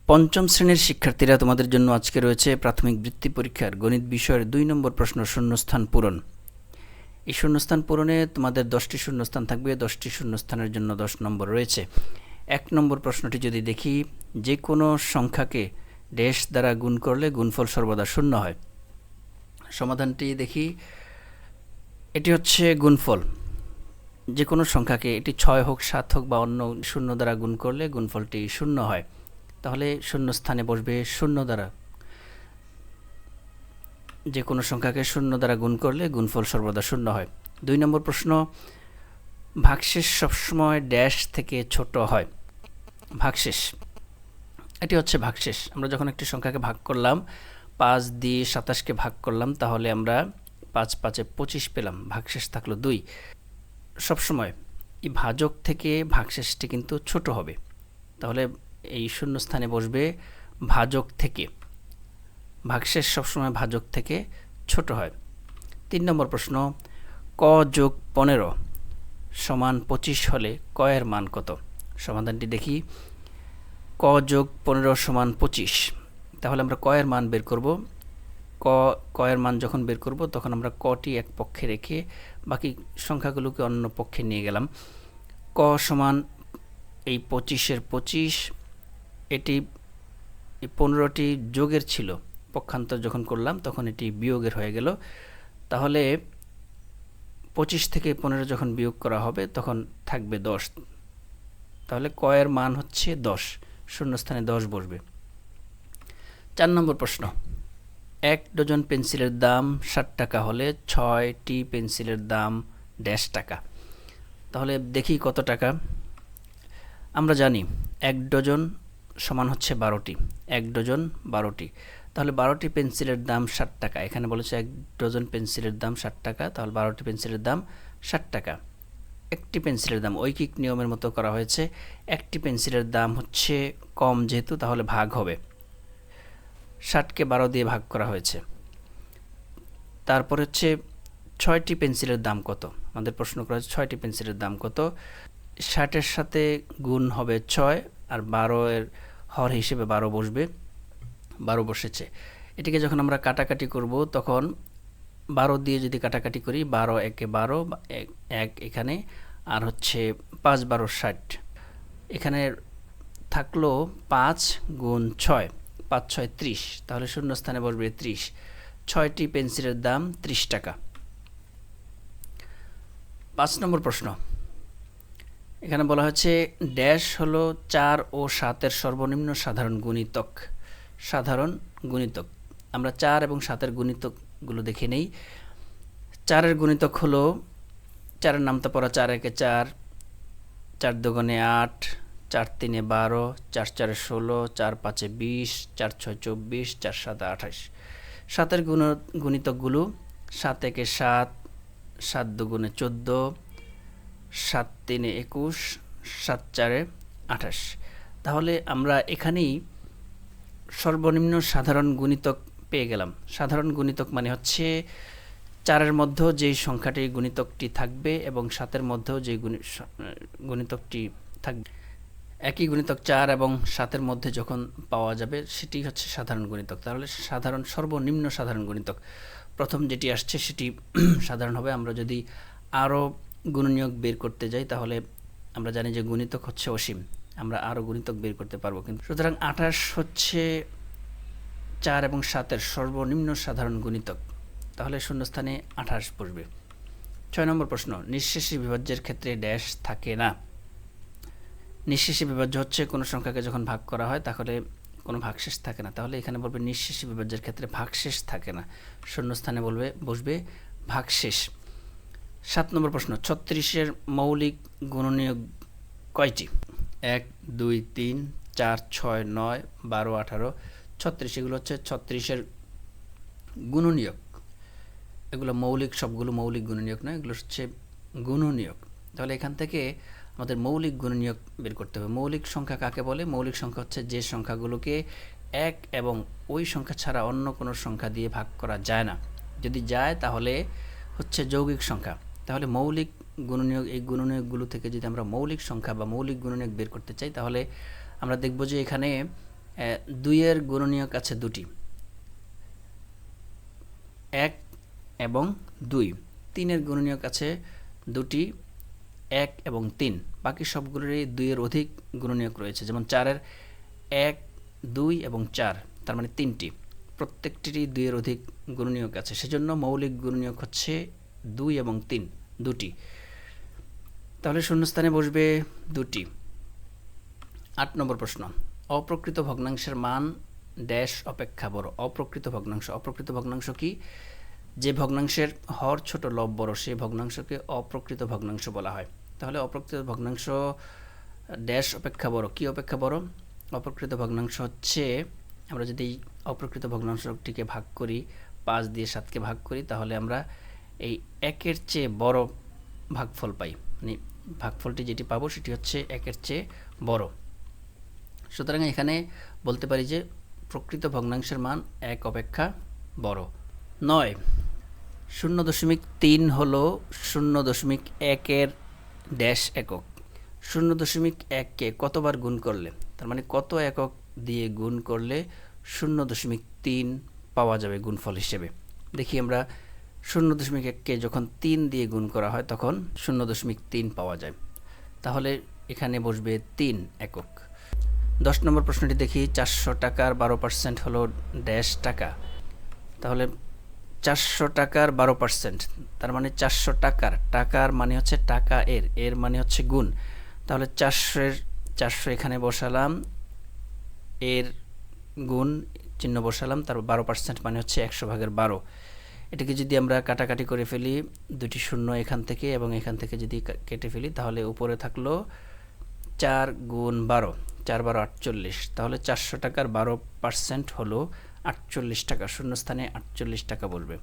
পঞ্চম শ্রেণীর শিক্ষার্থীরা, তোমাদের জন্য আজকে রয়েছে প্রাথমিক বৃত্তি পরীক্ষার গণিত বিষয়ের 2 নম্বর প্রশ্ন শূন্যস্থান পূরণ। এই শূন্যস্থান পূরণে তোমাদের 10টি শূন্যস্থান থাকবে। 10টি শূন্যস্থানের জন্য 10 নম্বর রয়েছে। 1 নম্বর প্রশ্নটি যদি দেখি, যে কোনো সংখ্যাকে ড্যাশ দ্বারা গুণ করলে গুণফল সর্বদা শূন্য হয়। সমাধানটি দেখি। এটি হচ্ছে গুণফল। যে কোনো সংখ্যাকে, এটি 6 হোক, 7 হোক বা অন্য শূন্য দ্বারা গুণ করলে গুণফলটি শূন্য হয়। তাহলে শূন্য স্থানে বসবে শূন্য দ্বারা। যে কোনো সংখ্যাকে শূন্য দ্বারা গুণ করলে গুণফল সর্বদা শূন্য হয়। 2 নম্বর প্রশ্ন, ভাগশেষ সবসময় ড্যাশ থেকে ছোট হয়। ভাগশেষ, এটি হচ্ছে ভাগশেষ। আমরা যখন একটি সংখ্যাকে ভাগ করলাম, 5 দিয়ে 27কে ভাগ করলাম, তাহলে আমরা 5 5 25 পেলাম। ভাগশেষ থাকলো 2। সবসময় এই ভাজক থেকে ভাগশেষটি কিন্তু ছোট হবে। তাহলে এই শূন্য স্থানে বসবে ভাজক থেকে। ভাগশেষ সবসময় ভাজক থেকে ছোট হয়। 3 নম্বর প্রশ্ন, ক যোগ 15 সমান 25 হলে ক এর মান কত? সমাধানটি দেখি। ক যোগ 15 সমান 25। তাহলে আমরা ক এর মান বের করব। ক এর মান যখন বের করব, তখন আমরা কটি এক পক্ষে রেখে বাকি সংখ্যাগুলোকে অন্য পক্ষে নিয়ে গেলাম। ক সমান এই 25-এর 25, এটি 15টি যোগের ছিল, পক্ষান্তর যখন করলাম তখন এটি বিয়োগের হয়ে গেল। তাহলে 25 থেকে 15 যখন বিয়োগ করা হবে তখন থাকবে 10। তাহলে ক এর মান হচ্ছে 10। শূন্যস্থানে 10 বসবে। 4 নম্বর প্রশ্ন, 1 ডজন পেন্সিলের দাম 60 টাকা হলে 6টি পেন্সিলের দাম ড্যাশ টাকা। তাহলে দেখি কত টাকা। আমরা জানি 1 ডজন সমান হচ্ছে 12টি। 1 ডজন 12টি। তাহলে 12টি পেন্সিলের দাম 60 টাকা। এখানে বলেছে 1 ডজন পেন্সিলের দাম 60 টাকা, তাহলে 12টি পেন্সিলের দাম 60 টাকা। একটি পেন্সিলের দাম ঐকিক নিয়মের মতো করা হয়েছে। একটি পেন্সিলের দাম হচ্ছে কম যেহেতু, তাহলে ভাগ হবে। 60কে 12 দিয়ে ভাগ করা হয়েছে। তারপর হচ্ছে 6টি পেন্সিলের দাম কত? আমাদের প্রশ্ন করা হচ্ছে 6টি পেন্সিলের দাম কত। 60-এর সাথে গুণ হবে 6, আর 12-এর হর হিসেবে 12 বসবে। 12 বসেছে। এটিকে যখন আমরা কাটাকাটি করব, তখন 12 দিয়ে যদি কাটাকাটি করি, 12 একে 12, 1 এখানে, আর হচ্ছে 5 12 60। এখানে থাকলো 5 গুণ 6, 5 6 30। তাহলে শূন্য স্থানে বসবে 30। 6টি পেন্সিলের দাম 30 টাকা। 5 নম্বর প্রশ্ন, এখানে বলা হচ্ছে ড্যাশ হলো 4 ও 7-এর সর্বনিম্ন সাধারণ গুণিতক। সাধারণ গুণিতক, আমরা 4 এবং 7-এর গুণিতকগুলো দেখে নেই। 4-এর গুণিতক হলো, 4-এর নামতা পড়া, 4 একে 4, 4 দুগুণে 8, 4 তিনে 12, 4 4 16, 4 5 20, 4 6 24, 4 7 28। 7-এর গুণিতকগুলো 7 একে 7, 7 দুগুণে 14, 7 তিনে 21, 7 4 28। তাহলে আমরা এখানেই সর্বনিম্ন সাধারণ গুণিতক পেয়ে গেলাম। সাধারণ গুণিতক মানে হচ্ছে 4-এর মধ্যেও যেই সংখ্যাটি গুণিতকটি থাকবে এবং 7-এর মধ্যেও যে গুণিতকটি থাকবে, একই গুণিতক 4 এবং 7-এর মধ্যে যখন পাওয়া যাবে, সেটি হচ্ছে সাধারণ গুণিতক। তাহলে সর্বনিম্ন সাধারণ গুণিতক প্রথম যেটি আসছে সেটি সাধারণ হবে। আমরা যদি আরও গুণনীয়ক বের করতে যাই, তাহলে আমরা জানি যে গুণিতক হচ্ছে অসীম, আমরা আরও গুণিতক বের করতে পারবো। কিন্তু সুতরাং 28 হচ্ছে 4 এবং 7-এর সর্বনিম্ন সাধারণ গুণিতক। তাহলে শূন্যস্থানে 28 বসবে। 6 নম্বর প্রশ্ন, নিঃশেষী বিভাজ্যের ক্ষেত্রে ড্যাশ থাকে না। নিঃশেষী বিভাজ্য হচ্ছে কোনো সংখ্যাকে যখন ভাগ করা হয় তাহলে কোনো ভাগশেষ থাকে না। তাহলে এখানে বলবে নিঃশেষী বিভাজ্যের ক্ষেত্রে ভাগশেষ থাকে না। শূন্যস্থানে বসবে ভাগশেষ। 7 নম্বর প্রশ্ন, 36-এর মৌলিক গুণনীয়ক কয়টি? 1 2 3 4 6 9 12 18 36। এগুলো হচ্ছে 36-এর গুণনীয়ক। এগুলো মৌলিক, সবগুলো মৌলিক গুণনীয়ক নয়, এগুলো হচ্ছে গুণনীয়ক। তাহলে এখান থেকে আমাদের মৌলিক গুণনীয়ক বের করতে হবে। মৌলিক সংখ্যা কাকে বলে? মৌলিক সংখ্যা হচ্ছে যে সংখ্যাগুলোকে 1 এবং ওই সংখ্যা ছাড়া অন্য কোনো সংখ্যা দিয়ে ভাগ করা যায় না। যদি যায় তাহলে হচ্ছে যৌগিক সংখ্যা। তাহলে মৌলিক গুণনীয়ক, এই গুণনীয়কগুলো থেকে যদি আমরা মৌলিক সংখ্যা বা মৌলিক গুণনীয়ক বের করতে চাই, তাহলে আমরা দেখব যে এখানে 2-এর গুণনীয়ক আছে দুটি, 1 এবং 2। 3-এর গুণনীয়ক আছে দুটি, 1 এবং 3। বাকি সবগুলোরই 2-এর অধিক গুণনীয়ক রয়েছে, যেমন 4-এর 1, 2 এবং 4, তার মানে 3টি। প্রত্যেকটিরই 2-এর অধিক গুণনীয়ক আছে, সেজন্য মৌলিক গুণনীয়ক হচ্ছে 2 এবং 3, দুটি। তাহলে শূন্যস্থানে বসবে দুটি। 8 নম্বর প্রশ্ন, অপ্রকৃত ভগ্নাংশের মান ড্যাশ অপেক্ষা বড়। অপ্রকৃত ভগ্নাংশ, অপ্রকৃত ভগ্নাংশ কি? যে ভগ্নাংশের হর ছোট লব বড় সেই ভগ্নাংশকে অপ্রকৃত ভগ্নাংশ বলা হয়। তাহলে অপ্রকৃত ভগ্নাংশ ড্যাশ অপেক্ষা বড়। কি অপেক্ষা বড়? অপ্রকৃত ভগ্নাংশ হচ্ছে, আমরা যদি অপ্রকৃত ভগ্নাংশটিকে ভাগ করি, 5 দিয়ে 7কে ভাগ করি, তাহলে আমরা এই 1-এর চেয়ে বড় ভাগফল পাই। মানে ভাগফলটি যেটি পাবো সেটি হচ্ছে 1-এর চেয়ে বড়। সুতরাং এখানে বলতে পারি যে প্রকৃত ভগ্নাংশের মান 1 অপেক্ষা বড়। 9, 0.3 হলো 0.1-এর ড্যাশ একক। 0.1কে কতবার গুণ করলে, তার মানে কত একক দিয়ে গুণ করলে 0.3 পাওয়া যাবে গুণফল হিসেবে। দেখি আমরা 0.1কে যখন 3 দিয়ে গুণ করা হয় তখন 0.3 পাওয়া যায়। তাহলে এখানে বসবে 3 একক। 10 নম্বর প্রশ্নটি দেখি, 400 টাকার 12% হলো ড্যাশ টাকা। তাহলে 400 টাকার 12%, তার মানে 400 টাকার, টাকার মানে হচ্ছে টাকা, এর মানে হচ্ছে গুণ। তাহলে 400 এখানে বসালাম, এর গুণ চিহ্ন বসালাম, তার 12% মানে হচ্ছে 100/12। এটাকে যদি আমরা কাটাকাটি করে ফেলি, দুটি শূন্য এখান থেকে এবং এখান থেকে যদি কেটে ফেলি, তাহলে উপরে থাকলো 4 গুণ 12, 4 12 48। তাহলে 400 টাকার 12% হলো 48 টাকা। শূন্যস্থানে 48 টাকা বলবে।